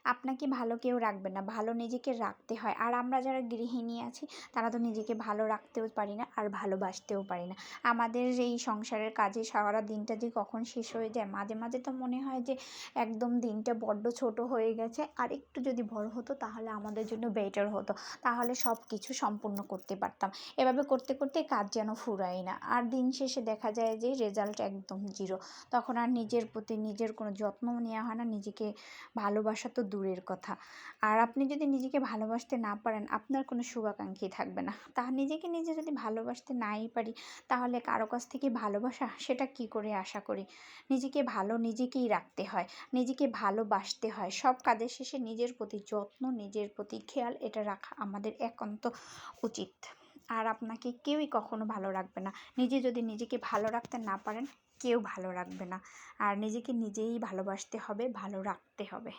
আপনাকে ভালো কেউ রাখবে না, ভালো নিজেকে রাখতে হয়। আর আমরা যারা গৃহিণী আছি তারা তো নিজেকে ভালো রাখতেও পারি না আর ভালোবাসতেও পারি না। আমাদের এই সংসারের কাজে সারা দিনটা যে কখন শেষ হয়ে যায়, মাঝে মাঝে তো মনে হয় যে একদম দিনটা বড্ড ছোট হয়ে গেছে, আর একটু যদি বড় হতো তাহলে আমাদের জন্য বেটার হতো, তাহলে সব কিছু সম্পূর্ণ করতে পারতাম। এভাবে করতে করতে কাজ যেন ফুরায় না, আর দিন শেষে দেখা যায় যে রেজাল্ট একদম জিরো। তখন আর নিজের প্রতি নিজের কোনো যত্ন নেওয়া হয় না, নিজেকে ভালোবাসা তো দূরের কথা। আর আপনি যদি নিজেকে ভালোবাসতে না পারেন, আপনার কোনো শুভাকাঙ্ক্ষী থাকবে না। তা নিজেকে নিজে যদি ভালোবাসতে নাই পারি, তাহলে কারো কাছ থেকে ভালোবাসা সেটা কি করে আশা করি? নিজেকে ভালো নিজেকেই রাখতে হয়, নিজেকে ভালোবাসতে হয়। সব কাজের শেষে নিজের প্রতি যত্ন, নিজের প্রতি খেয়াল, এটা রাখা আমাদের একান্ত উচিত। আর আপনাকে কেউই কখনো ভালো রাখবে না। নিজে যদি নিজেকে ভালো রাখতে না পারেন, কেউ ভালো রাখবে না। আর নিজেকে নিজেই ভালোবাসতে হবে, ভালো রাখতে হবে।